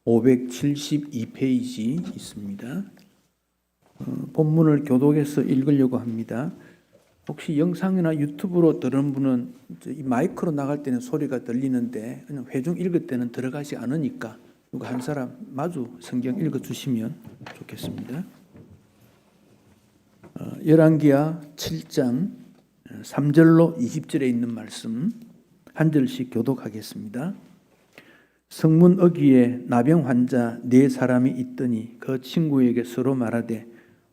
572페이지 있습니다. 본문을 교독해서 읽으려고 합니다. 혹시 영상이나 유튜브로 들은 분은 이 마이크로 나갈 때는 소리가 들리는데 그냥 회중 읽을 때는 들어가지 않으니까 누가 한 사람 마주 성경 읽어주시면 좋겠습니다. 열왕기하 7장 3절로 20절에 있는 말씀 한 절씩 교독하겠습니다. 성문 어귀에 나병 환자 4사람이 있더니 그 친구에게 서로 말하되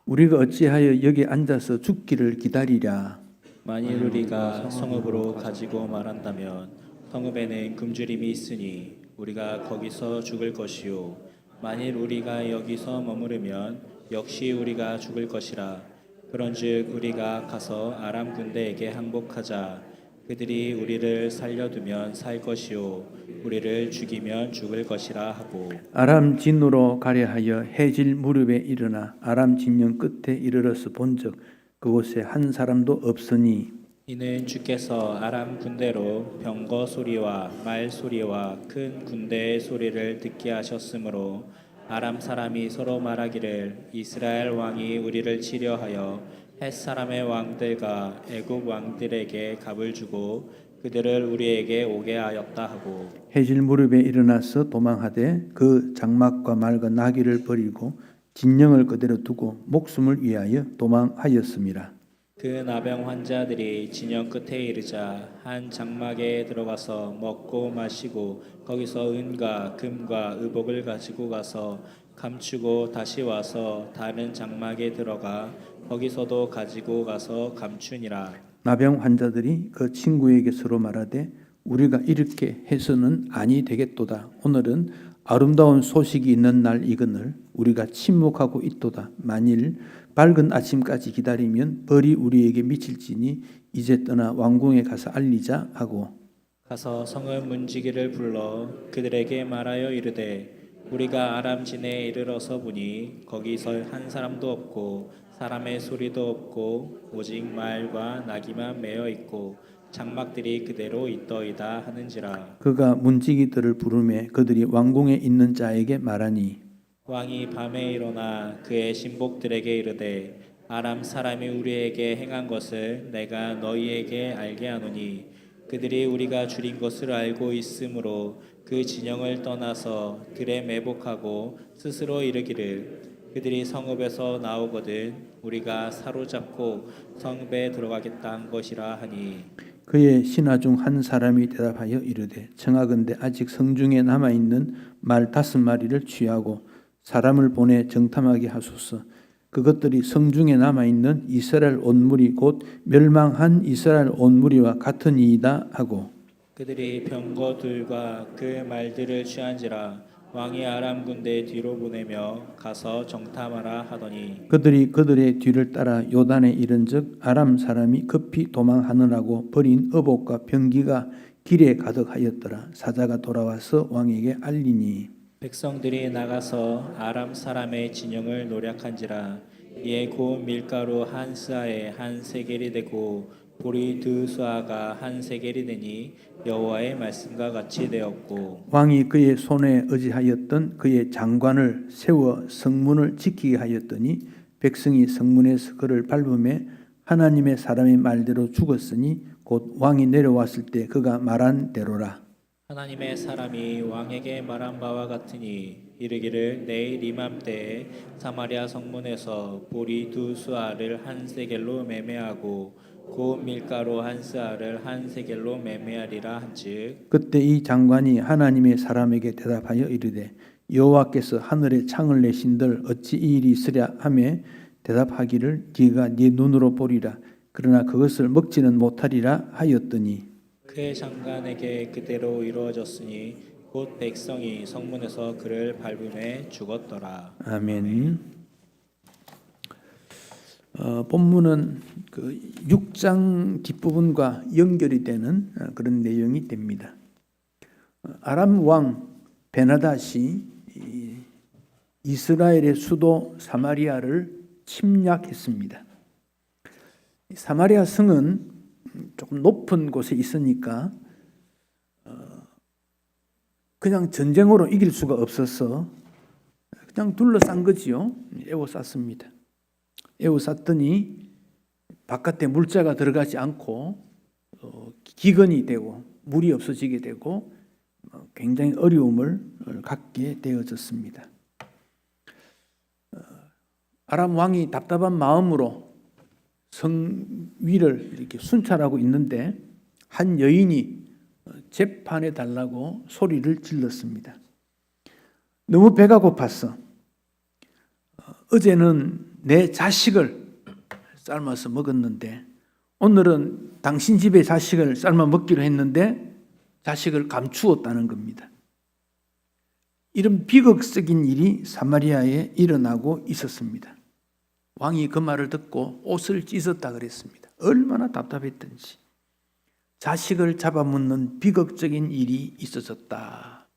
우리가 어찌하여 여기 앉아서 죽기를 기다리랴. 만일 우리가 성읍으로 가지고 말한다면 성읍에는 굶주림이 있으니 우리가 거기서 죽을 것이요 만일 우리가 여기서 머무르면 역시 우리가 죽을 것이라. 그런즉 우리가 가서 아람 군대에게 항복하자. 그들이 우리를 살려두면 살 것이요 우리를 죽이면 죽을 것이라 하고 아람 진으로 가려 하여 해질 무렵에 일어나 아람 진영 끝에 이르러서 본즉 그곳에 한 사람도 없으니 이는 주께서 아람 군대로 병거 소리와 말 소리와 큰 군대의 소리를 듣게 하셨으므로 아람 사람이 서로 말하기를 이스라엘 왕이 우리를 치려하여 헷 사람의 왕들과 애굽 왕들에게 갑을 주고 그들을 우리에게 오게 하였다 하고 해질 무렵에 일어나서 도망하되 그 장막과 말과 나귀를 버리고 진영을 그대로 두고 목숨을 위하여 도망하였습니다. 그 나병 환자들이 진영 끝에 이르자 한 장막에 들어가서 먹고 마시고 거기서 은과 금과 의복을 가지고 가서 감추고 다시 와서 다른 장막에 들어가 거기서도 가지고 가서 감추니라. 나병 환자들이 그 친구에게 서로 말하되 우리가 이렇게 해서는 아니 되겠도다. 오늘은 아름다운 소식이 있는 날이거늘 우리가 침묵하고 있도다. 만일 밝은 아침까지 기다리면 벌이 우리에게 미칠지니 이제 떠나 왕궁에 가서 알리자 하고 가서 성읍 문지기를 불러 그들에게 말하여 이르되 우리가 아람 진에 이르러서 보니 거기서 한 사람도 없고 사람의 소리도 없고 오직 말과 나귀만 매어 있고 장막들이 그대로 있더이다 하는지라. 그가 문지기들을 부르매 그들이 왕궁에 있는 자에게 말하니 왕이 밤에 일어나 그의 신복들에게 이르되 아람 사람이 우리에게 행한 것을 내가 너희에게 알게 하노니 그들이 우리가 줄인 것을 알고 있으므로 그 진영을 떠나서 들에 매복하고 스스로 이르기를 그들이 성읍에서 나오거든 우리가 사로잡고 성읍에 들어가겠다 한 것이라 하니 그의 신하 중 한 사람이 대답하여 이르되 청하건대 아직 성중에 남아있는 말 5마리를 취하고 사람을 보내 정탐하게 하소서. 그것들이 성중에 남아있는 이스라엘 온 무리 곧 멸망한 이스라엘 온 무리와 같으니이다 하고 그들이 병거들과 그 말들을 취한지라. 왕이 아람 군대 뒤로 보내며 가서 정탐하라 하더니 그들이 그들의 뒤를 따라 요단에 이른즉 아람 사람이 급히 도망하느라고 버린 의복과 병기가 길에 가득하였더라. 사자가 돌아와서 왕에게 알리니 백성들이 나가서 아람 사람의 진영을 노략한지라. 이에 고운 밀가루 한 스아에 한 세겔이 되고 보리 2수아가 한 세겔이 되니 여호와의 말씀과 같이 되었고 왕이 그의 손에 의지하였던 그의 장관을 세워 성문을 지키게 하였더니 백성이 성문에서 그를 밟음에 하나님의 사람의 말대로 죽었으니 곧 왕이 내려왔을 때 그가 말한 대로라. 하나님의 사람이 왕에게 말한 바와 같으니 이르기를 내일 이맘때에 사마리아 성문에서 보리 2수아를 한 세겔로 매매하고 고운 밀가루 한 스아를 한 세겔로 매매하리라 한즉 그때 이 장관이 하나님의 사람에게 대답하여 이르되 여호와께서 하늘에 창을 내신들 어찌 이 일이 있으랴 하며 대답하기를 네가 네 눈으로 보리라 그러나 그것을 먹지는 못하리라 하였더니 그의 장관에게 그대로 이루어졌으니 곧 백성이 성문에서 그를 밟음에 죽었더라. 아멘. 본문은 그 6장 뒷부분과 연결이 되는 그런 내용이 됩니다. 아람 왕 베나닷이 이스라엘의 수도 사마리아를 침략했습니다. 사마리아 성은 조금 높은 곳에 있으니까 그냥 전쟁으로 이길 수가 없어서 그냥 둘러싼 거지요. 에워쌌습니다. 에워쌌더니 바깥에 물자가 들어가지 않고 기근이 되고 물이 없어지게 되고 굉장히 어려움을 갖게 되어졌습니다. 아람 왕이 답답한 마음으로 성 위를 이렇게 순찰하고 있는데 한 여인이 재판해 달라고 소리를 질렀습니다. 너무 배가 고팠어. 어제는 내 자식을 삶아서 먹었는데 오늘은 당신 집의 자식을 삶아 먹기로 했는데 자식을 감추었다는 겁니다. 이런 비극적인 일이 사마리아에 일어나고 있었습니다. 왕이 그 말을 듣고 옷을 찢었다 그랬습니다. 얼마나 답답했던지. 자식을 잡아먹는 비극적인 일이 있어졌다.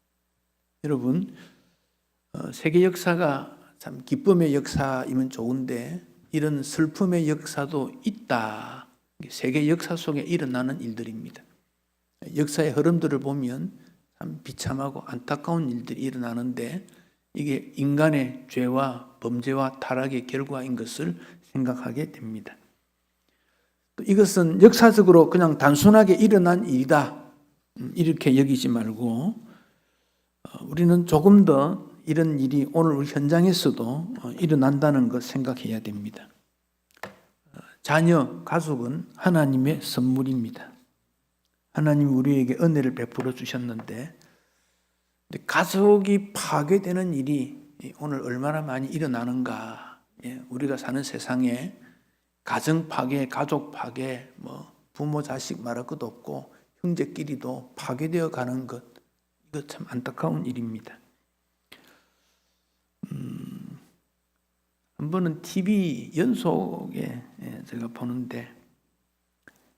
여러분, 세계 역사가 참 기쁨의 역사이면 좋은데 이런 슬픔의 역사도 있다. 세계 역사 속에 일어나는 일들입니다. 역사의 흐름들을 보면 참 비참하고 안타까운 일들이 일어나는데 이게 인간의 죄와 범죄와 타락의 결과인 것을 생각하게 됩니다. 또 이것은 역사적으로 그냥 단순하게 일어난 일이다. 이렇게 여기지 말고 우리는 조금 더 이런 일이 오늘 우리 현장에서도 일어난다는 것 생각해야 됩니다. 자녀, 가족은 하나님의 선물입니다. 하나님이 우리에게 은혜를 베풀어 주셨는데 가족이 파괴되는 일이 오늘 얼마나 많이 일어나는가. 우리가 사는 세상에 가정 파괴, 가족 파괴, 부모 자식 말할 것도 없고 형제끼리도 파괴되어 가는 것, 이거 참 안타까운 일입니다. 한 번은 TV 연속에 제가 보는데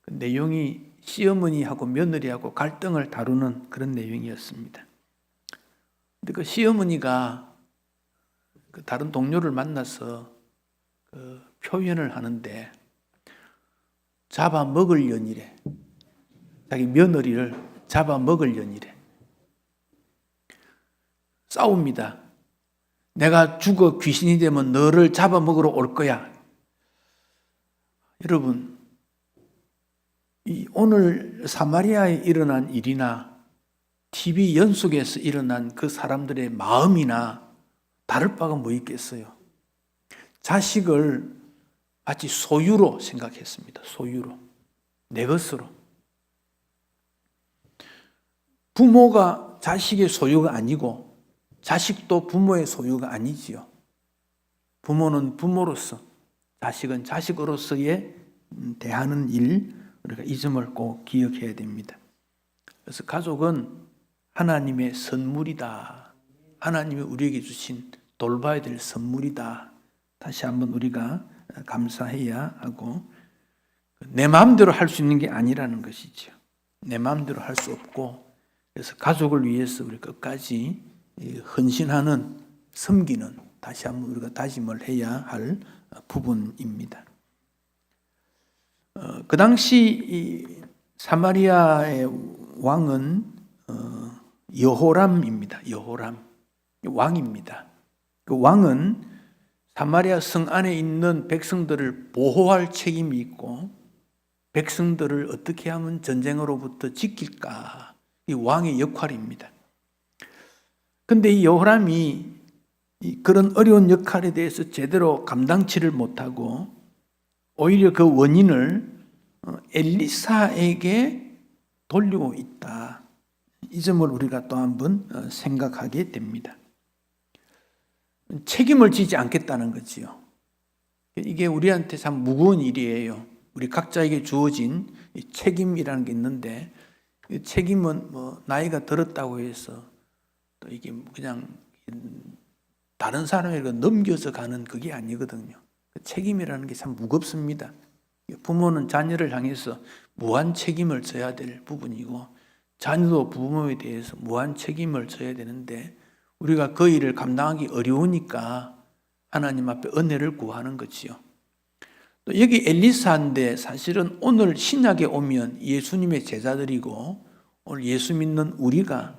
그 내용이 시어머니하고 며느리하고 갈등을 다루는 그런 내용이었습니다. 근데 그 시어머니가 그 다른 동료를 만나서 그 표현을 하는데 잡아먹을 년이래. 자기 며느리를 잡아먹을 년이래. 싸웁니다. 내가 죽어 귀신이 되면 너를 잡아먹으러 올 거야. 여러분, 오늘 사마리아에 일어난 일이나 TV 연속에서 일어난 그 사람들의 마음이나 다를 바가 뭐 있겠어요? 자식을 마치 소유로 생각했습니다. 소유로. 내 것으로. 부모가 자식의 소유가 아니고 자식도 부모의 소유가 아니지요. 부모는 부모로서, 자식은 자식으로서의 대하는 일, 우리가 이 점을 꼭 기억해야 됩니다. 그래서 가족은 하나님의 선물이다. 하나님이 우리에게 주신 돌봐야 될 선물이다. 다시 한번 우리가 감사해야 하고 내 마음대로 할 수 있는 게 아니라는 것이죠. 내 마음대로 할 수 없고 그래서 가족을 위해서 우리 끝까지 헌신하는, 섬기는 다시 한번 우리가 다짐을 해야 할 부분입니다. 그 당시 이 사마리아의 왕은 여호람입니다. 여호람 왕입니다. 그 왕은 사마리아 성 안에 있는 백성들을 보호할 책임이 있고 백성들을 어떻게 하면 전쟁으로부터 지킬까, 이 왕의 역할입니다. 그런데 이 여호람이 그런 어려운 역할에 대해서 제대로 감당치를 못하고 오히려 그 원인을 엘리사에게 돌리고 있다. 이 점을 우리가 또 한번 생각하게 됩니다. 책임을 지지 않겠다는 거지요. 이게 우리한테 참 무거운 일이에요. 우리 각자에게 주어진 책임이라는 게 있는데 책임은 나이가 들었다고 해서 또 이게 그냥 다른 사람에게 넘겨져 가는 그게 아니거든요. 책임이라는 게 참 무겁습니다. 부모는 자녀를 향해서 무한 책임을 져야 될 부분이고 자녀도 부모에 대해서 무한 책임을 져야 되는데 우리가 그 일을 감당하기 어려우니까 하나님 앞에 은혜를 구하는 거지요. 또 여기 엘리사인데 사실은 오늘 신약에 오면 예수님의 제자들이고 오늘 예수 믿는 우리가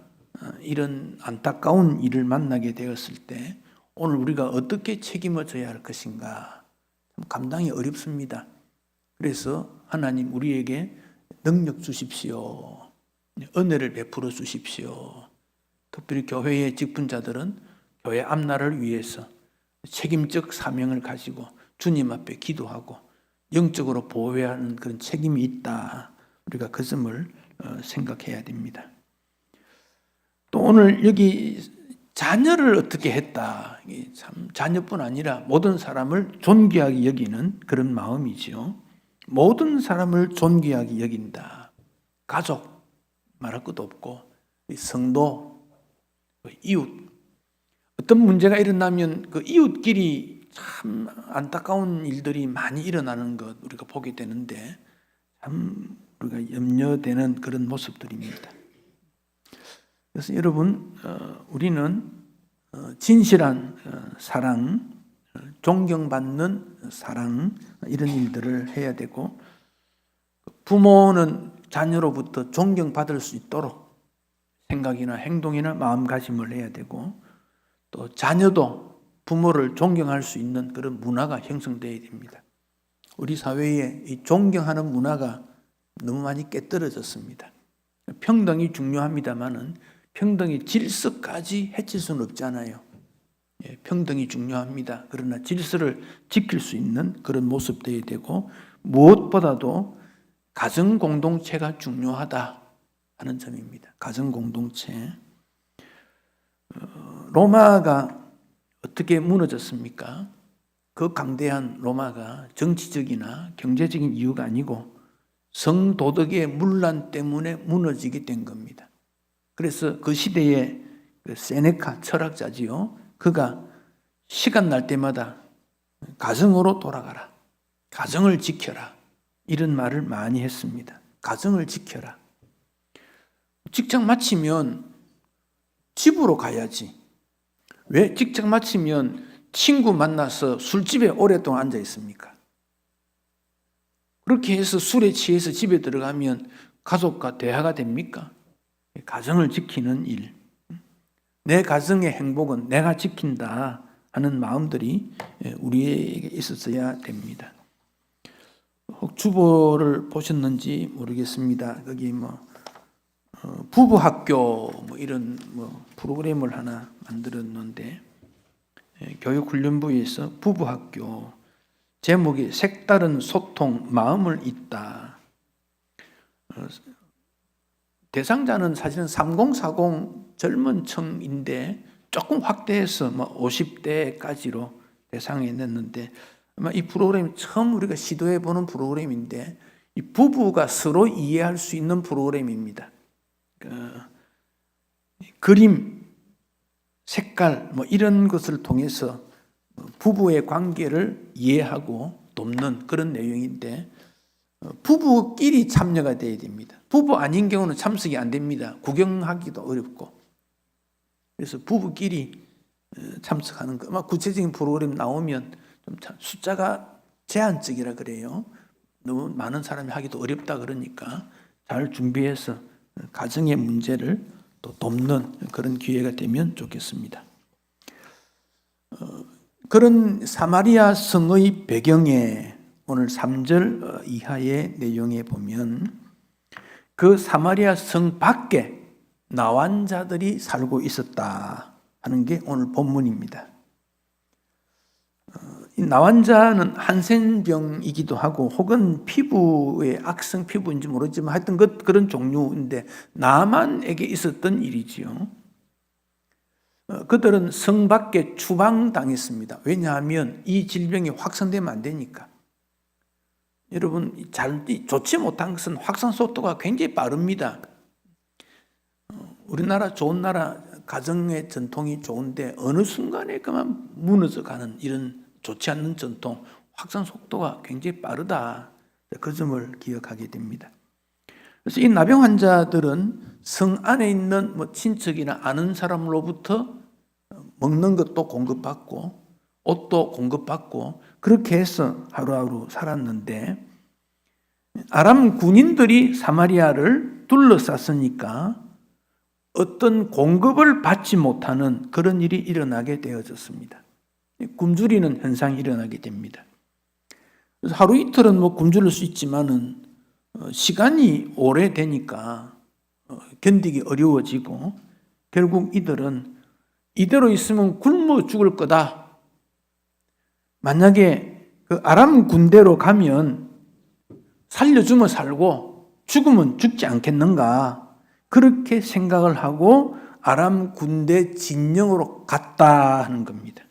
이런 안타까운 일을 만나게 되었을 때 오늘 우리가 어떻게 책임을 져야 할 것인가 참 감당이 어렵습니다. 그래서 하나님 우리에게 능력 주십시오. 은혜를 베풀어 주십시오. 특별히 교회의 직분자들은 교회 앞날을 위해서 책임적 사명을 가지고 주님 앞에 기도하고 영적으로 보호해야 하는 그런 책임이 있다. 우리가 그 점을 생각해야 됩니다. 또 오늘 여기 자녀를 어떻게 했다. 참 자녀뿐 아니라 모든 사람을 존귀하게 여기는 그런 마음이지요. 모든 사람을 존귀하게 여긴다. 가족 말할 것도 없고 성도, 이웃. 어떤 문제가 일어나면 그 이웃끼리 참 안타까운 일들이 많이 일어나는 것 우리가 보게 되는데 참 우리가 염려되는 그런 모습들입니다. 그래서 여러분 우리는 진실한 사랑, 존경받는 사랑 이런 일들을 해야 되고 부모는 자녀로부터 존경받을 수 있도록 생각이나 행동이나 마음가짐을 해야 되고 또 자녀도 부모를 존경할 수 있는 그런 문화가 형성되어야 됩니다. 우리 사회에 이 존경하는 문화가 너무 많이 깨떨어졌습니다. 평등이 중요합니다만은 평등의 질서까지 해칠 수는 없잖아요. 평등이 중요합니다. 그러나 질서를 지킬 수 있는 그런 모습 되어야 되고 무엇보다도 가정 공동체가 중요하다 하는 점입니다. 가정 공동체. 로마가 어떻게 무너졌습니까? 그 강대한 로마가 정치적이나 경제적인 이유가 아니고 성도덕의 문란 때문에 무너지게 된 겁니다. 그래서 그 시대의 세네카 철학자지요. 그가 시간 날 때마다 가정으로 돌아가라. 가정을 지켜라. 이런 말을 많이 했습니다. 가정을 지켜라. 직장 마치면 집으로 가야지. 왜 직장 마치면 친구 만나서 술집에 오랫동안 앉아 있습니까? 그렇게 해서 술에 취해서 집에 들어가면 가족과 대화가 됩니까? 가정을 지키는 일. 내 가정의 행복은 내가 지킨다 하는 마음들이 우리에게 있었어야 됩니다. 혹 주보를 보셨는지 모르겠습니다. 거기 부부학교 이런 프로그램을 하나 만들었는데 교육훈련부에서 부부학교 제목이 색다른 소통 마음을 잇다. 대상자는 사실은 3040 젊은 층인데 조금 확대해서 50대까지로 대상에 냈는데 아마 이 프로그램이 처음 우리가 시도해보는 프로그램인데 이 부부가 서로 이해할 수 있는 프로그램입니다. 그림, 색깔 이런 것을 통해서 부부의 관계를 이해하고 돕는 그런 내용인데 부부끼리 참여가 돼야 됩니다. 부부 아닌 경우는 참석이 안 됩니다. 구경하기도 어렵고. 그래서 부부끼리 참석하는 거. 구체적인 프로그램 나오면 좀 숫자가 제한적이라 그래요. 너무 많은 사람이 하기도 어렵다 그러니까 잘 준비해서 가정의 문제를 또 돕는 그런 기회가 되면 좋겠습니다. 그런 사마리아 성의 배경에 오늘 3절 이하의 내용에 보면 그 사마리아 성 밖에 나환자들이 살고 있었다 하는 게 오늘 본문입니다. 이 나환자는 한센병이기도 하고 혹은 피부의 악성 피부인지 모르지만 하여튼 그런 종류인데 나만에게 있었던 일이지요. 그들은 성 밖에 추방당했습니다. 왜냐하면 이 질병이 확산되면 안 되니까. 여러분 좋지 못한 것은 확산 속도가 굉장히 빠릅니다. 우리나라 좋은 나라 가정의 전통이 좋은데 어느 순간에 그만 무너져가는 이런 좋지 않는 전통, 확산 속도가 굉장히 빠르다. 그 점을 기억하게 됩니다. 그래서 이 나병 환자들은 성 안에 있는 친척이나 아는 사람으로부터 먹는 것도 공급받고 옷도 공급받고 그렇게 해서 하루하루 살았는데 아람 군인들이 사마리아를 둘러쌌으니까 어떤 공급을 받지 못하는 그런 일이 일어나게 되어졌습니다. 굶주리는 현상이 일어나게 됩니다. 그래서 하루 이틀은 굶주릴 수 있지만은 시간이 오래되니까 견디기 어려워지고 결국 이들은 이대로 있으면 굶어 죽을 거다. 만약에 그 아람 군대로 가면 살려주면 살고 죽으면 죽지 않겠는가, 그렇게 생각을 하고 아람 군대 진영으로 갔다 하는 겁니다.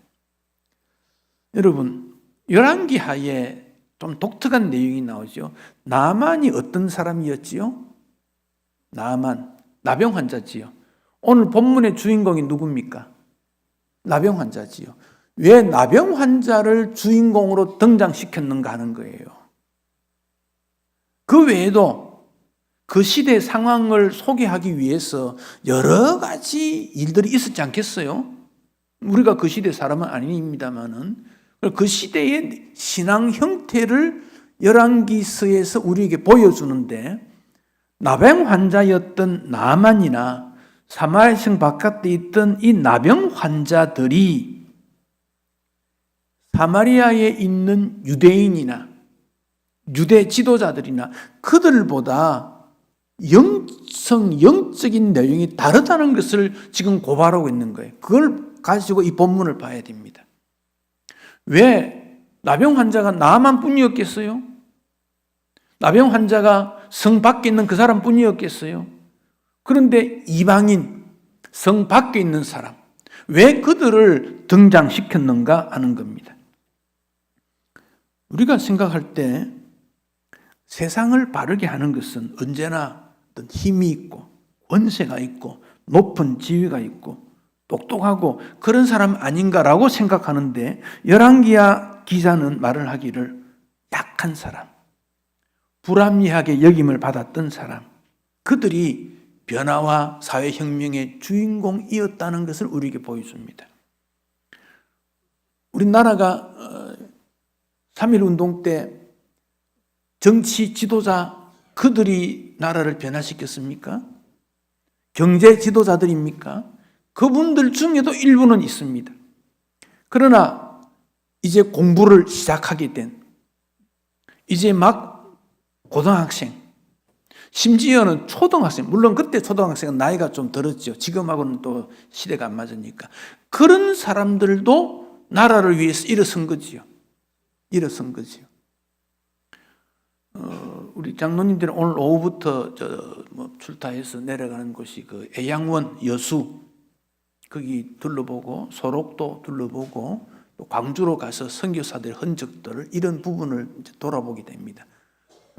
여러분, 열왕기하에 좀 독특한 내용이 나오죠. 나만이 어떤 사람이었지요? 나만, 나병 환자지요. 오늘 본문의 주인공이 누굽니까? 나병 환자지요. 왜 나병 환자를 주인공으로 등장시켰는가 하는 거예요. 그 외에도 그 시대 상황을 소개하기 위해서 여러 가지 일들이 있었지 않겠어요? 우리가 그 시대 사람은 아닙니다만은 그 시대의 신앙 형태를 열왕기서에서 우리에게 보여주는데, 나병 환자였던 나만이나 사마리아성 바깥에 있던 이 나병 환자들이 사마리아에 있는 유대인이나 유대 지도자들이나 그들보다 영적인 내용이 다르다는 것을 지금 고발하고 있는 거예요. 그걸 가지고 이 본문을 봐야 됩니다. 왜 나병 환자가 나만 뿐이었겠어요? 나병 환자가 성 밖에 있는 그 사람 뿐이었겠어요? 그런데 이방인, 성 밖에 있는 사람, 왜 그들을 등장시켰는가 하는 겁니다. 우리가 생각할 때 세상을 바르게 하는 것은 언제나 어떤 힘이 있고 권세가 있고 높은 지위가 있고 똑똑하고 그런 사람 아닌가라고 생각하는데, 열왕기하 기자는 말을 하기를 약한 사람, 불합리하게 여김을 받았던 사람, 그들이 변화와 사회혁명의 주인공이었다는 것을 우리에게 보여줍니다. 우리나라가 3.1운동 때 정치 지도자, 그들이 나라를 변화시켰습니까? 경제 지도자들입니까? 그분들 중에도 일부는 있습니다. 그러나 이제 공부를 시작하게 된, 이제 막 고등학생, 심지어는 초등학생, 물론 그때 초등학생은 나이가 좀 들었죠. 지금하고는 또 시대가 안 맞으니까. 그런 사람들도 나라를 위해서 일어선 거지요. 일어선 거지요. 우리 장로님들은 오늘 오후부터 출타해서 내려가는 곳이 그 애양원 여수, 거기 둘러보고 소록도 둘러보고 또 광주로 가서 선교사들 흔적들을, 이런 부분을 이제 돌아보게 됩니다.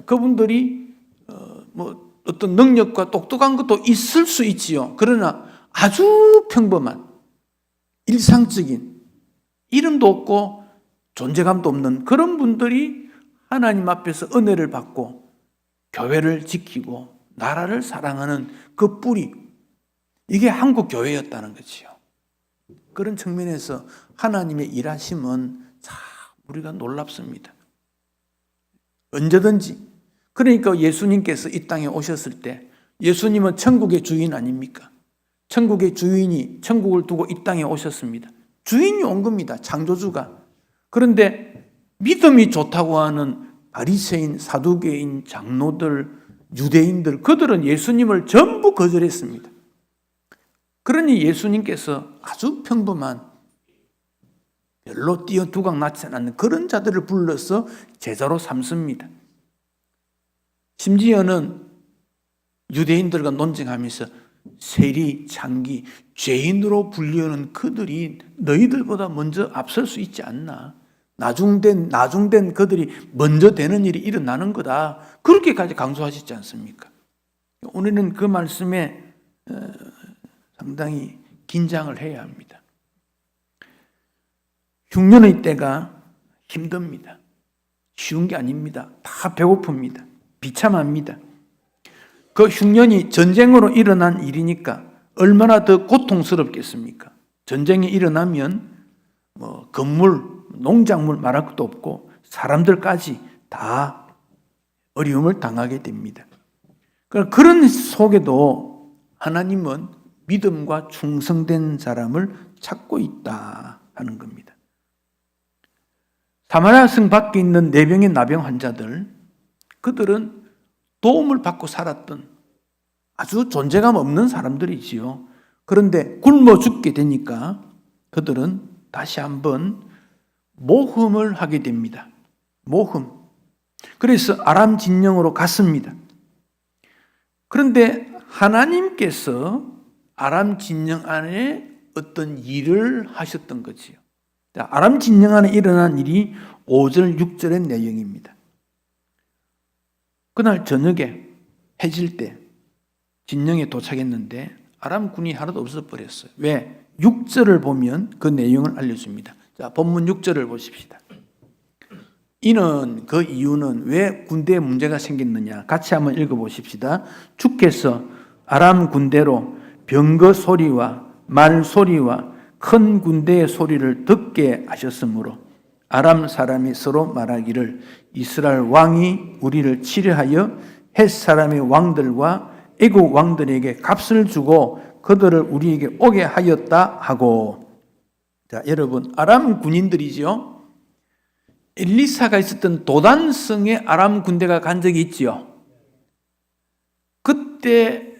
그분들이 어떤 능력과 똑똑한 것도 있을 수 있지요. 그러나 아주 평범한 일상적인, 이름도 없고 존재감도 없는 그런 분들이 하나님 앞에서 은혜를 받고 교회를 지키고 나라를 사랑하는 그 뿌리, 이게 한국 교회였다는 거지요. 그런 측면에서 하나님의 일하심은 참 우리가 놀랍습니다. 언제든지. 그러니까 예수님께서 이 땅에 오셨을 때 예수님은 천국의 주인 아닙니까? 천국의 주인이 천국을 두고 이 땅에 오셨습니다. 주인이 온 겁니다. 창조주가. 그런데 믿음이 좋다고 하는 바리새인, 사두개인, 장로들, 유대인들, 그들은 예수님을 전부 거절했습니다. 그러니 예수님께서 아주 평범한, 별로 띄어두각 나지 않는 그런 자들을 불러서 제자로 삼습니다. 심지어는 유대인들과 논쟁하면서 세리, 창기, 죄인으로 불리우는 그들이 너희들보다 먼저 앞설 수 있지 않나. 나중된 그들이 먼저 되는 일이 일어나는 거다. 그렇게까지 강조하시지 않습니까? 오늘은 그 말씀에 상당히 긴장을 해야 합니다. 흉년의 때가 힘듭니다. 쉬운 게 아닙니다. 다 배고픕니다. 비참합니다. 그 흉년이 전쟁으로 일어난 일이니까 얼마나 더 고통스럽겠습니까? 전쟁이 일어나면 건물, 농작물 말할 것도 없고 사람들까지 다 어려움을 당하게 됩니다. 그런 속에도 하나님은 믿음과 충성된 사람을 찾고 있다 하는 겁니다. 사마리아 성 밖에 있는 내병의 나병 환자들, 그들은 도움을 받고 살았던 아주 존재감 없는 사람들이지요. 그런데 굶어 죽게 되니까 그들은 다시 한번 모험을 하게 됩니다. 모험. 그래서 아람 진영으로 갔습니다. 그런데 하나님께서 아람 진영 안에 어떤 일을 하셨던 거지요. 아람 진영 안에 일어난 일이 5절, 6절의 내용입니다. 그날 저녁에 해질 때 진영에 도착했는데 아람 군이 하나도 없어버렸어요. 왜? 6절을 보면 그 내용을 알려줍니다. 자, 본문 6절을 보십시다. 이는 그 이유는 왜 군대에 문제가 생겼느냐? 같이 한번 읽어보십시다. 주께서 아람 군대로 병거 소리와 말 소리와 큰 군대의 소리를 듣게 하셨으므로 아람 사람이 서로 말하기를 이스라엘 왕이 우리를 치려하여 헷 사람의 왕들과 애국 왕들에게 값을 주고 그들을 우리에게 오게 하였다 하고. 자, 여러분, 아람 군인들이죠. 엘리사가 있었던 도단성에 아람 군대가 간 적이 있지요. 그때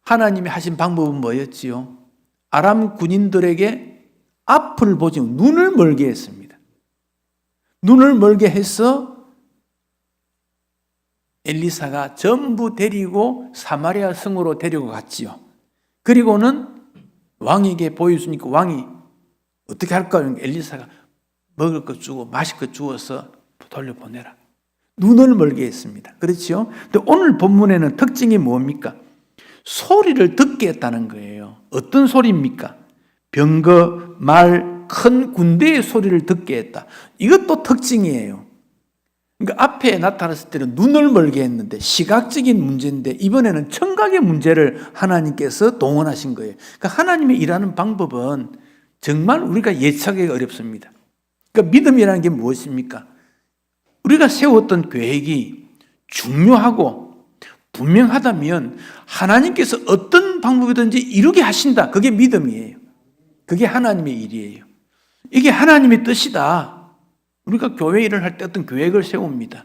하나님이 하신 방법은 뭐였지요? 아람 군인들에게 앞을 보지 눈을 멀게 했습니다. 눈을 멀게 해서 엘리사가 전부 데리고 사마리아 성으로 데리고 갔지요. 그리고는 왕에게 보여주니까 왕이 어떻게 할까요? 엘리사가 먹을 것 주고 마실 것 주어서 돌려보내라. 눈을 멀게 했습니다. 그렇죠? 근데 오늘 본문에는 특징이 뭡니까? 소리를 듣게 했다는 거예요. 어떤 소리입니까? 병거, 말, 큰 군대의 소리를 듣게 했다. 이것도 특징이에요. 그러니까 앞에 나타났을 때는 눈을 멀게 했는데 시각적인 문제인데 이번에는 청각의 문제를 하나님께서 동원하신 거예요. 그러니까 하나님의 일하는 방법은 정말 우리가 예측하기가 어렵습니다. 그러니까 믿음이라는 게 무엇입니까? 우리가 세웠던 계획이 중요하고 분명하다면 하나님께서 어떤 방법이든지 이루게 하신다. 그게 믿음이에요. 그게 하나님의 일이에요. 이게 하나님의 뜻이다. 우리가 교회 일을 할 때 어떤 계획을 세웁니다.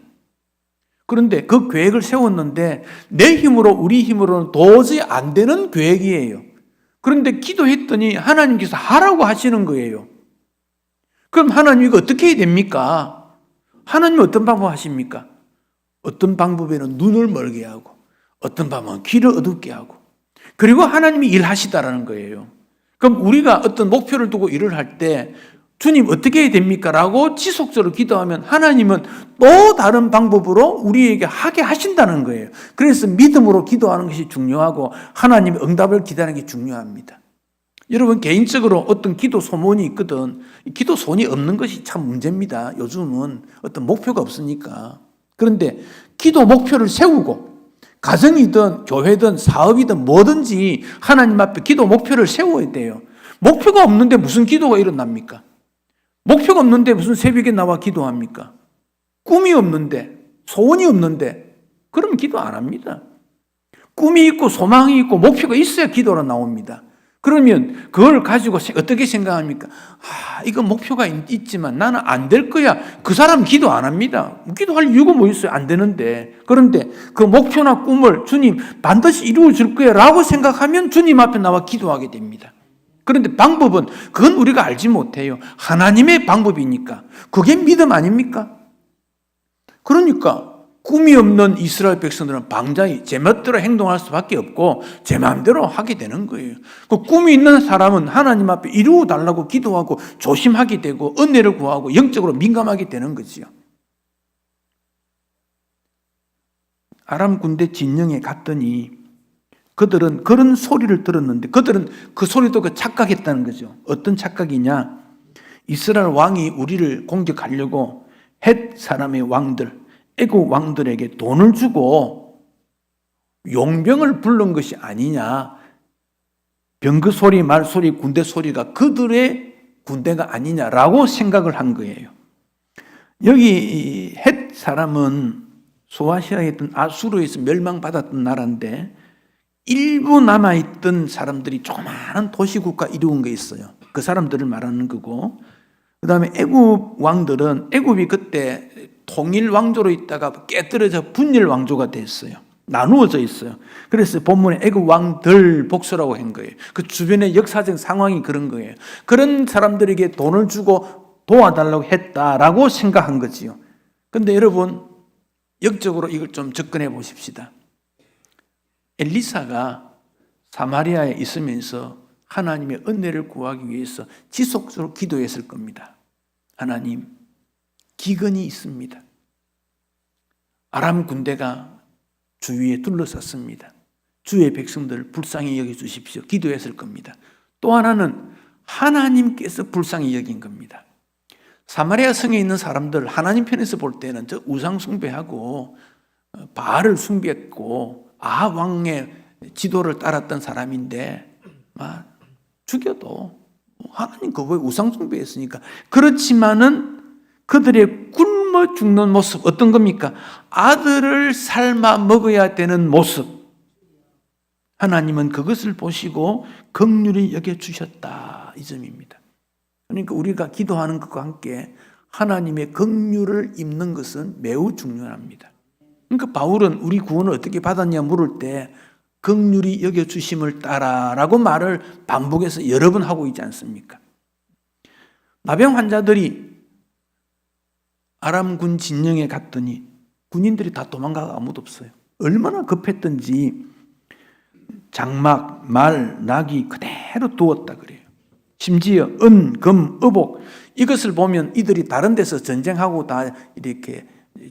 그런데 그 계획을 세웠는데 내 힘으로 우리 힘으로는 도저히 안 되는 계획이에요. 그런데 기도했더니 하나님께서 하라고 하시는 거예요. 그럼 하나님 이거 어떻게 해야 됩니까? 하나님은 어떤 방법 하십니까? 어떤 방법에는 눈을 멀게 하고 어떤 방법은 귀를 어둡게 하고 그리고 하나님이 일하시다라는 거예요. 그럼 우리가 어떤 목표를 두고 일을 할 때 주님 어떻게 해야 됩니까? 라고 지속적으로 기도하면 하나님은 또 다른 방법으로 우리에게 하게 하신다는 거예요. 그래서 믿음으로 기도하는 것이 중요하고 하나님의 응답을 기다리는 게 중요합니다. 여러분 개인적으로 어떤 기도 소원이 있거든. 기도 소원이 없는 것이 참 문제입니다. 요즘은 어떤 목표가 없으니까. 그런데 기도 목표를 세우고 가정이든 교회든 사업이든 뭐든지 하나님 앞에 기도 목표를 세워야 돼요. 목표가 없는데 무슨 기도가 일어납니까? 목표가 없는데 무슨 새벽에 나와 기도합니까? 꿈이 없는데 소원이 없는데 그러면 기도 안 합니다. 꿈이 있고 소망이 있고 목표가 있어야 기도로 나옵니다. 그러면 그걸 가지고 어떻게 생각합니까? 이거 목표가 있지만 나는 안 될 거야. 그 사람 기도 안 합니다. 기도할 이유가 뭐 있어요? 안 되는데. 그런데 그 목표나 꿈을 주님 반드시 이루어 줄 거야 라고 생각하면 주님 앞에 나와 기도하게 됩니다. 그런데 방법은 그건 우리가 알지 못해요. 하나님의 방법이니까. 그게 믿음 아닙니까? 그러니까 꿈이 없는 이스라엘 백성들은 방자히 제 멋대로 행동할 수밖에 없고 제 마음대로 하게 되는 거예요. 그 꿈이 있는 사람은 하나님 앞에 이루어 달라고 기도하고 조심하게 되고 은혜를 구하고 영적으로 민감하게 되는 거지요. 아람 군대 진영에 갔더니 그들은 그런 소리를 들었는데 그들은 그 소리도 착각했다는 거죠. 어떤 착각이냐? 이스라엘 왕이 우리를 공격하려고 헷 사람의 왕들 애국 왕들에게 돈을 주고 용병을 부른 것이 아니냐. 병거 소리, 말 소리, 군대 소리가 그들의 군대가 아니냐라고 생각을 한 거예요. 여기 헷 사람은 소아시아에 있던 아수르에서 멸망받았던 나라인데 일부 남아있던 사람들이 조그마한 도시국가 이루은 게 있어요. 그 사람들을 말하는 거고, 그 다음에 애굽 왕들은, 애굽이 그때 통일 왕조로 있다가 깨뜨려져 분열 왕조가 됐어요. 나누어져 있어요. 그래서 본문에 애굽 왕들 복수라고 한 거예요. 그 주변의 역사적 상황이 그런 거예요. 그런 사람들에게 돈을 주고 도와달라고 했다라고 생각한 거지요. 근데 여러분, 역적으로 이걸 좀 접근해 보십시다. 엘리사가 사마리아에 있으면서 하나님의 은혜를 구하기 위해서 지속적으로 기도했을 겁니다. 하나님, 기근이 있습니다. 아람 군대가 주위에 둘러쌌습니다. 주의 백성들을 불쌍히 여겨주십시오. 기도했을 겁니다. 또 하나는 하나님께서 불쌍히 여긴 겁니다. 사마리아 성에 있는 사람들 하나님 편에서 볼 때는 저 우상 숭배하고 바알을 숭배했고 아합 왕의 지도를 따랐던 사람인데 죽여도 하나님 그거에 우상 숭배했으니까. 그렇지만은 그들의 굶어 죽는 모습 어떤 겁니까? 아들을 삶아 먹어야 되는 모습. 하나님은 그것을 보시고 긍휼히 여겨주셨다, 이 점입니다. 그러니까 우리가 기도하는 것과 함께 하나님의 긍휼을 입는 것은 매우 중요합니다. 그러니까 바울은 우리 구원을 어떻게 받았냐 물을 때 긍휼히 여겨주심을 따라라고 말을 반복해서 여러 번 하고 있지 않습니까? 나병 환자들이 아람군 진영에 갔더니 군인들이 다 도망가가 아무도 없어요. 얼마나 급했던지 장막, 말, 나귀 그대로 두었다 그래요. 심지어 은, 금, 의복 이것을 보면 이들이 다른 데서 전쟁하고 다 이렇게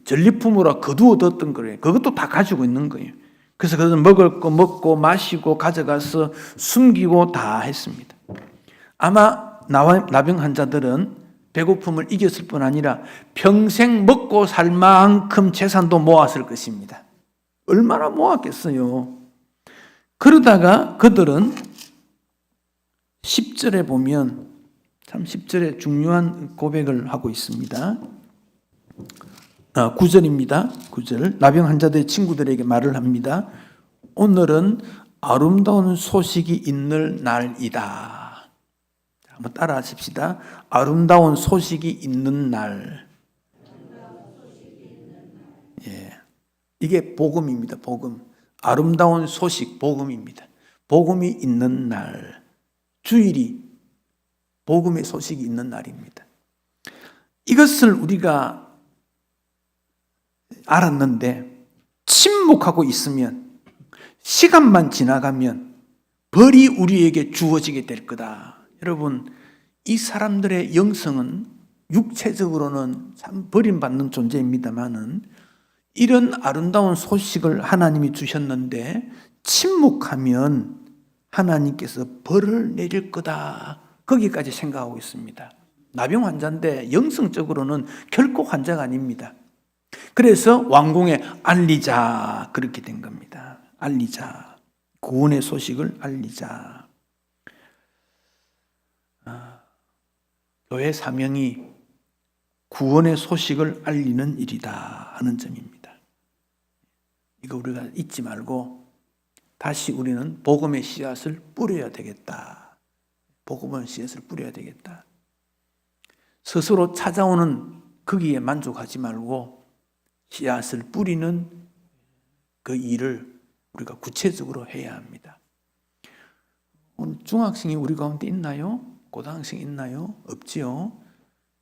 전리품으로 거두어뒀던 거예요. 그것도 다 가지고 있는 거예요. 그래서 그들은 먹을 거 먹고 마시고 가져가서 숨기고 다 했습니다. 아마 나병 환자들은 배고픔을 이겼을 뿐 아니라 평생 먹고 살 만큼 재산도 모았을 것입니다. 얼마나 모았겠어요. 그러다가 그들은 10절에 보면 참 10절에 중요한 고백을 하고 있습니다. 9절입니다. 9절. 나병 환자들의 친구들에게 말을 합니다. 오늘은 아름다운 소식이 있는 날이다. 한번 따라 하십시다. 아름다운 소식이 있는 날. 예. 이게 복음입니다. 복음. 아름다운 소식, 복음입니다. 복음이 있는 날. 주일이 복음의 소식이 있는 날입니다. 이것을 우리가 알았는데 침묵하고 있으면 시간만 지나가면 벌이 우리에게 주어지게 될 거다. 여러분, 이 사람들의 영성은 육체적으로는 참 버림받는 존재입니다만은 이런 아름다운 소식을 하나님이 주셨는데 침묵하면 하나님께서 벌을 내릴 거다. 거기까지 생각하고 있습니다. 나병 환자인데 영성적으로는 결코 환자가 아닙니다. 그래서 왕궁에 알리자 그렇게 된 겁니다. 알리자. 구원의 소식을 알리자. 교회 사명이 구원의 소식을 알리는 일이다 하는 점입니다. 이거 우리가 잊지 말고 다시 우리는 복음의 씨앗을 뿌려야 되겠다. 복음의 씨앗을 뿌려야 되겠다. 스스로 찾아오는 거기에 만족하지 말고 씨앗을 뿌리는 그 일을 우리가 구체적으로 해야 합니다. 오늘 중학생이 우리 가운데 있나요? 고등학생 있나요? 없지요.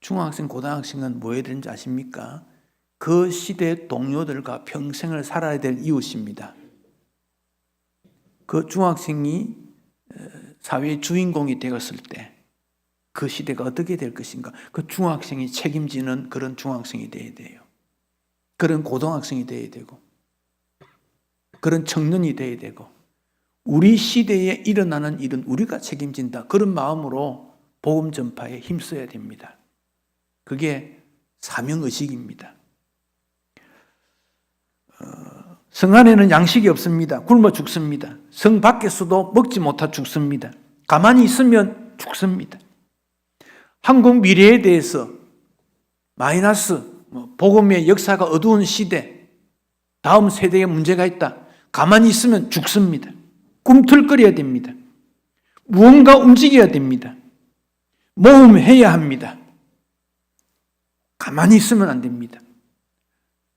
중학생, 고등학생은 뭐 해야 되는지 아십니까? 그 시대의 동료들과 평생을 살아야 될 이웃입니다. 그 중학생이 사회의 주인공이 되었을 때 그 시대가 어떻게 될 것인가? 그 중학생이 책임지는 그런 중학생이 되어야 돼요. 그런 고등학생이 되어야 되고 그런 청년이 되어야 되고 우리 시대에 일어나는 일은 우리가 책임진다. 그런 마음으로 복음 전파에 힘써야 됩니다. 그게 사명의식입니다. 성 안에는 양식이 없습니다. 굶어 죽습니다. 성 밖에서도 먹지 못하 죽습니다. 가만히 있으면 죽습니다. 한국 미래에 대해서 마이너스, 복음의 역사가 어두운 시대, 다음 세대에 문제가 있다. 가만히 있으면 죽습니다. 꿈틀거려야 됩니다. 무언가 움직여야 됩니다. 모험해야 합니다. 가만히 있으면 안 됩니다.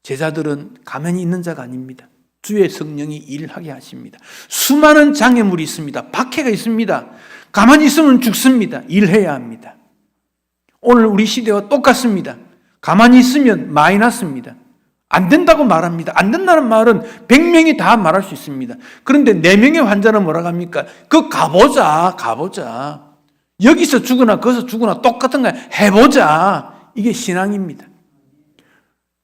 제자들은 가만히 있는 자가 아닙니다. 주의 성령이 일하게 하십니다. 수많은 장애물이 있습니다. 박해가 있습니다. 가만히 있으면 죽습니다. 일해야 합니다. 오늘 우리 시대와 똑같습니다. 가만히 있으면 마이너스입니다. 안 된다고 말합니다. 안 된다는 말은 100명이 다 말할 수 있습니다. 그런데 4명의 환자는 뭐라고 합니까? 가보자. 여기서 죽으나 거기서 죽으나 똑같은 거야. 해보자. 이게 신앙입니다.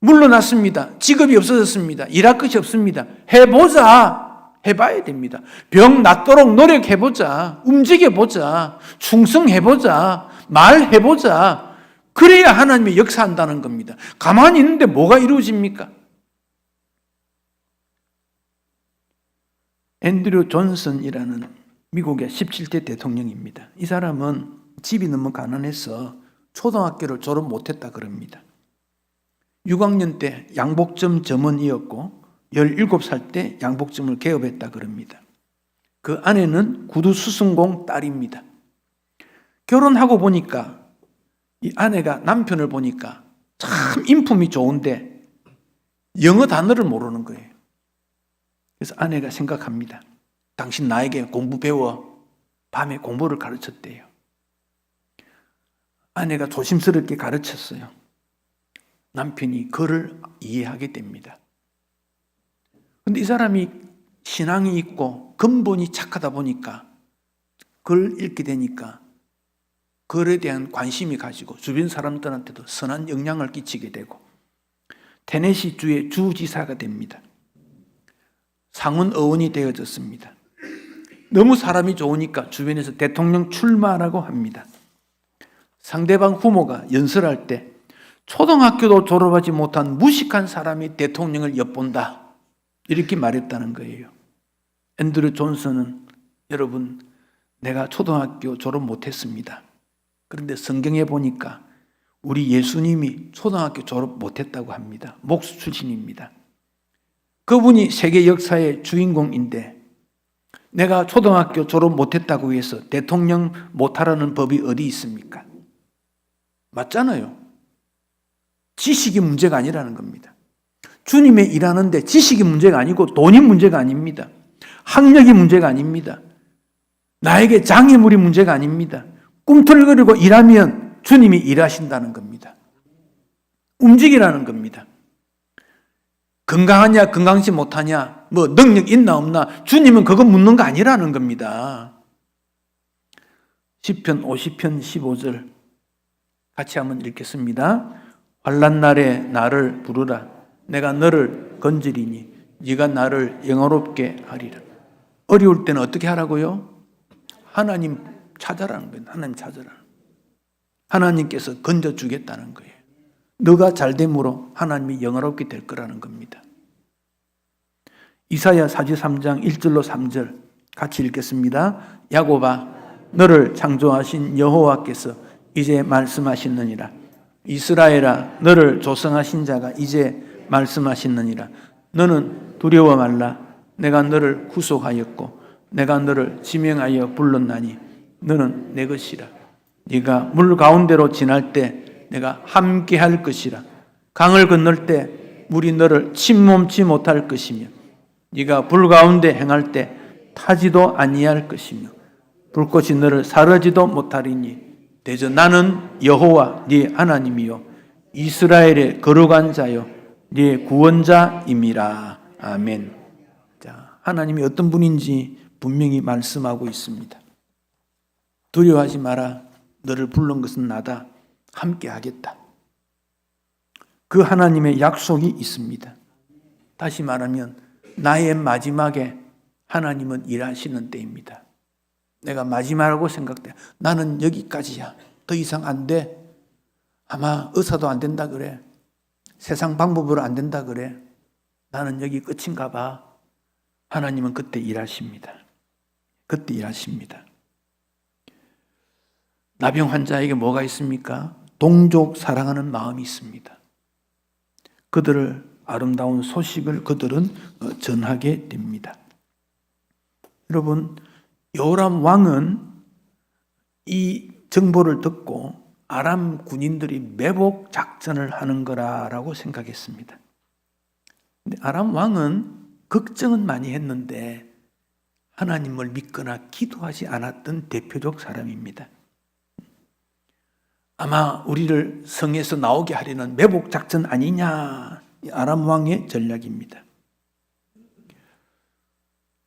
물러났습니다. 직업이 없어졌습니다. 일할 것이 없습니다. 해보자. 해봐야 됩니다. 병 낫도록 노력해보자. 움직여보자. 충성해보자. 말해보자. 그래야 하나님이 역사한다는 겁니다. 가만히 있는데 뭐가 이루어집니까? 앤드류 존슨이라는 미국의 17대 대통령입니다. 이 사람은 집이 너무 가난해서 초등학교를 졸업 못했다 그럽니다. 6학년 때 양복점 점원이었고 17살 때 양복점을 개업했다 그럽니다. 그 아내는 구두 수승공 딸입니다. 결혼하고 보니까 이 아내가 남편을 보니까 참 인품이 좋은데 영어 단어를 모르는 거예요. 그래서 아내가 생각합니다. 당신 나에게 공부 배워. 밤에 공부를 가르쳤대요. 아내가 조심스럽게 가르쳤어요. 남편이 그를 이해하게 됩니다. 그런데 이 사람이 신앙이 있고 근본이 착하다 보니까 글 읽게 되니까 글에 대한 관심이 가지고 주변 사람들한테도 선한 영향을 끼치게 되고 테네시 주의 주지사가 됩니다. 상원 의원이 되어졌습니다. 너무 사람이 좋으니까 주변에서 대통령 출마라고 합니다. 상대방 후보가 연설할 때 초등학교도 졸업하지 못한 무식한 사람이 대통령을 엿본다. 이렇게 말했다는 거예요. 앤드류 존슨은 여러분, 내가 초등학교 졸업 못했습니다. 그런데 성경에 보니까 우리 예수님이 초등학교 졸업 못했다고 합니다. 목수 출신입니다. 그분이 세계 역사의 주인공인데 내가 초등학교 졸업 못했다고 해서 대통령 못하라는 법이 어디 있습니까? 맞잖아요. 지식이 문제가 아니라는 겁니다. 주님의 일하는데 지식이 문제가 아니고 돈이 문제가 아닙니다. 학력이 문제가 아닙니다. 나에게 장애물이 문제가 아닙니다. 꿈틀거리고 일하면 주님이 일하신다는 겁니다. 움직이라는 겁니다. 건강하냐 건강치 못하냐 뭐 능력 있나 없나 주님은 그거 묻는 거 아니라는 겁니다. 시편 50편 15절 같이 한번 읽겠습니다. 환난 날에 나를 부르라. 내가 너를 건지리니 네가 나를 영화롭게 하리라. 어려울 때는 어떻게 하라고요? 하나님 찾아라는 거예요. 하나님 찾아라. 하나님께서 건져주겠다는 거예요. 너가 잘됨으로 하나님이 영화롭게 될 거라는 겁니다. 이사야 43장 1절로 3절 같이 읽겠습니다. 야곱아 너를 창조하신 여호와께서 이제 말씀하시느니라. 이스라엘아 너를 조성하신 자가 이제 말씀하시느니라. 너는 두려워 말라. 내가 너를 구속하였고 내가 너를 지명하여 불렀나니 너는 내 것이라. 네가 물 가운데로 지날 때 내가 함께 할 것이라. 강을 건널 때 물이 너를 침몰치 못할 것이며 네가 불 가운데 행할 때 타지도 아니할 것이며 불꽃이 너를 사르지도 못하리니 대저 나는 여호와 네 하나님이요 이스라엘의 거룩한 자요 네 구원자임이라. 아멘. 자, 하나님이 어떤 분인지 분명히 말씀하고 있습니다. 두려워하지 마라. 너를 부른 것은 나다. 함께 하겠다. 그 하나님의 약속이 있습니다. 다시 말하면 나의 마지막에 하나님은 일하시는 때입니다. 내가 마지막이라고 생각돼. 나는 여기까지야. 더 이상 안 돼. 아마 의사도 안 된다 그래. 세상 방법으로 안 된다 그래. 나는 여기 끝인가 봐. 하나님은 그때 일하십니다. 그때 일하십니다. 나병 환자에게 뭐가 있습니까? 동족 사랑하는 마음이 있습니다. 그들을 아름다운 소식을 그들은 전하게 됩니다. 여러분, 요람 왕은 이 정보를 듣고 아람 군인들이 매복 작전을 하는 거라고 생각했습니다. 근데 아람 왕은 걱정은 많이 했는데 하나님을 믿거나 기도하지 않았던 대표적 사람입니다. 아마 우리를 성에서 나오게 하려는 매복 작전 아니냐, 아람 왕의 전략입니다.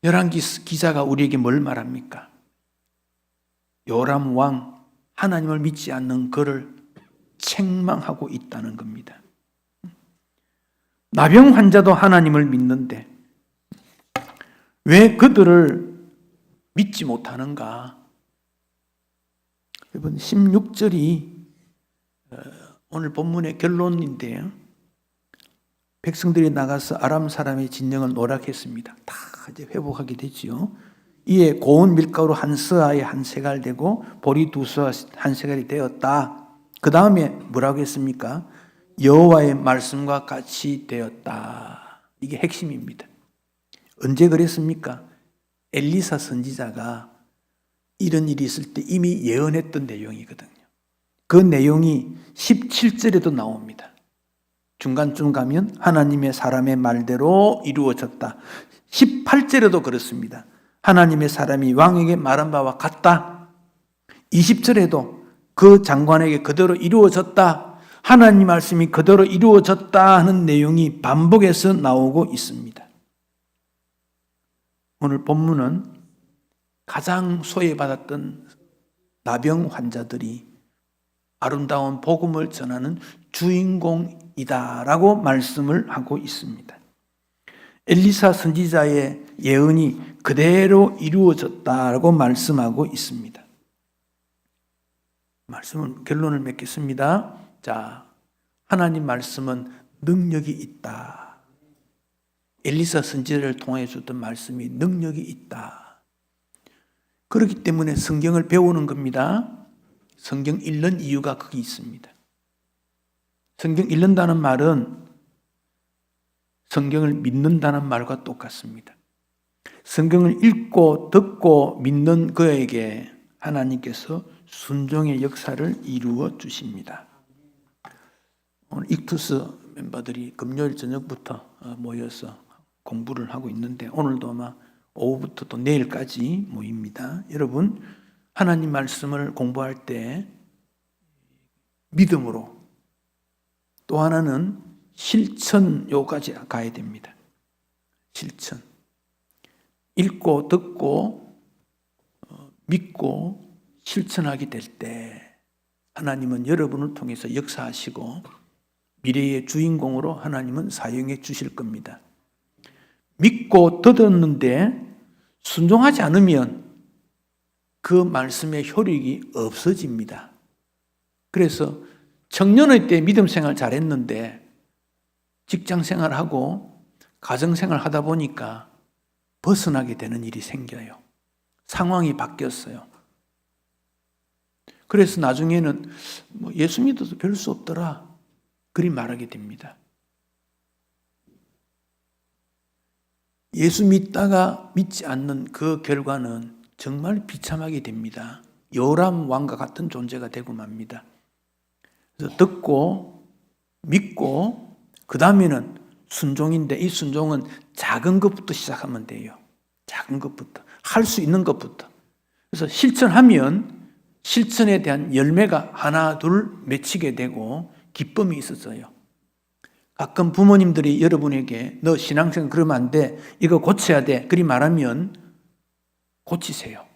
열왕기 기자가 우리에게 뭘 말합니까? 요람 왕, 하나님을 믿지 않는 그를 책망하고 있다는 겁니다. 나병 환자도 하나님을 믿는데 왜 그들을 믿지 못하는가? 여러분, 16절이 오늘 본문의 결론인데요. 백성들이 나가서 아람 사람의 진영을 노략했습니다. 다 이제 회복하게 되지요. 이에 고운 밀가루 한 스아에 한 세갈 되고 보리 두 스아 한 세갈이 되었다. 그 다음에 뭐라고 했습니까? 여호와의 말씀과 같이 되었다. 이게 핵심입니다. 언제 그랬습니까? 엘리사 선지자가 이런 일이 있을 때 이미 예언했던 내용이거든요. 그 내용이 17절에도 나옵니다. 중간쯤 가면 하나님의 사람의 말대로 이루어졌다. 18절에도 그렇습니다. 하나님의 사람이 왕에게 말한 바와 같다. 20절에도 그 장관에게 그대로 이루어졌다. 하나님 말씀이 그대로 이루어졌다 하는 내용이 반복해서 나오고 있습니다. 오늘 본문은 가장 소외받았던 나병 환자들이 아름다운 복음을 전하는 주인공이다라고 말씀을 하고 있습니다. 엘리사 선지자의 예언이 그대로 이루어졌다라고 말씀하고 있습니다. 말씀은 결론을 맺겠습니다. 자, 하나님 말씀은 능력이 있다. 엘리사 선지자를 통해 줬던 말씀이 능력이 있다. 그렇기 때문에 성경을 배우는 겁니다. 성경 읽는 이유가 거기 있습니다. 성경 읽는다는 말은 성경을 믿는다는 말과 똑같습니다. 성경을 읽고 듣고 믿는 그에게 하나님께서 순종의 역사를 이루어 주십니다. 오늘 익투스 멤버들이 금요일 저녁부터 모여서 공부를 하고 있는데 오늘도 아마 오후부터 또 내일까지 모입니다. 여러분, 하나님 말씀을 공부할 때 믿음으로, 또 하나는 실천요까지 가야 됩니다. 실천. 읽고 듣고 믿고 실천하게 될 때 하나님은 여러분을 통해서 역사하시고 미래의 주인공으로 하나님은 사용해 주실 겁니다. 믿고 듣었는데 순종하지 않으면 그 말씀의 효력이 없어집니다. 그래서 청년의 때 믿음 생활 잘했는데 직장 생활하고 가정 생활 하다 보니까 벗어나게 되는 일이 생겨요. 상황이 바뀌었어요. 그래서 나중에는 예수 믿어도 별 수 없더라, 그리 말하게 됩니다. 예수 믿다가 믿지 않는 그 결과는 정말 비참하게 됩니다. 요람 왕과 같은 존재가 되고 맙니다. 그래서 듣고 믿고 그 다음에는 순종인데, 이 순종은 작은 것부터 시작하면 돼요. 작은 것부터, 할 수 있는 것부터. 그래서 실천하면 실천에 대한 열매가 하나 둘 맺히게 되고 기쁨이 있었어요. 가끔 부모님들이 여러분에게 너 신앙생활 그러면 안 돼, 이거 고쳐야 돼, 그리 말하면 고치세요.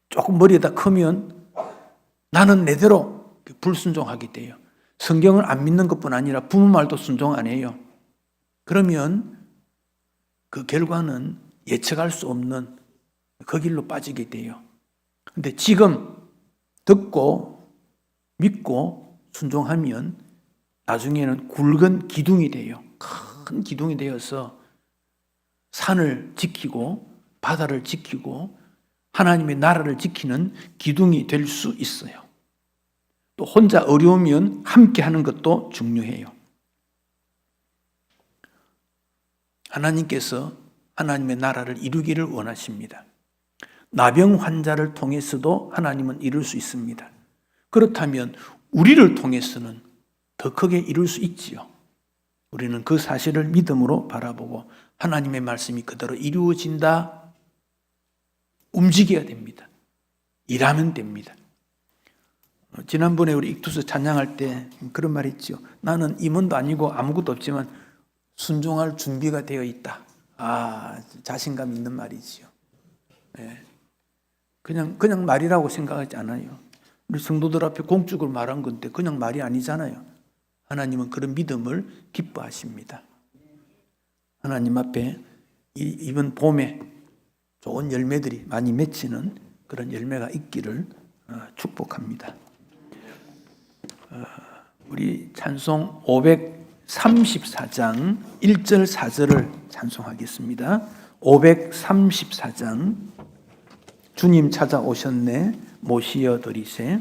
조금 머리에다 크면 나는 내대로 불순종하게 돼요. 성경을 안 믿는 것뿐 아니라 부모 말도 순종 안 해요. 그러면 그 결과는 예측할 수 없는 그 길로 빠지게 돼요. 근데 지금 듣고 믿고 순종하면 나중에는 굵은 기둥이 돼요. 큰 기둥이 되어서 산을 지키고 바다를 지키고 하나님의 나라를 지키는 기둥이 될 수 있어요. 또 혼자 어려우면 함께 하는 것도 중요해요. 하나님께서 하나님의 나라를 이루기를 원하십니다. 나병 환자를 통해서도 하나님은 이룰 수 있습니다. 그렇다면 우리를 통해서는 더 크게 이룰 수 있지요. 우리는 그 사실을 믿음으로 바라보고 하나님의 말씀이 그대로 이루어진다. 움직여야 됩니다. 일하면 됩니다. 지난번에 우리 익투스 찬양할 때 그런 말이 있죠. 나는 임원도 아니고 아무것도 없지만 순종할 준비가 되어 있다. 자신감 있는 말이지요. 네. 그냥 말이라고 생각하지 않아요. 우리 성도들 앞에 공적으로 말한 건데 그냥 말이 아니잖아요. 하나님은 그런 믿음을 기뻐하십니다. 하나님 앞에 이번 봄에 좋은 열매들이 많이 맺히는 그런 열매가 있기를 축복합니다. 우리 찬송 534장 1절 4절을 찬송하겠습니다. 534장 주님 찾아오셨네 모시어 드리세.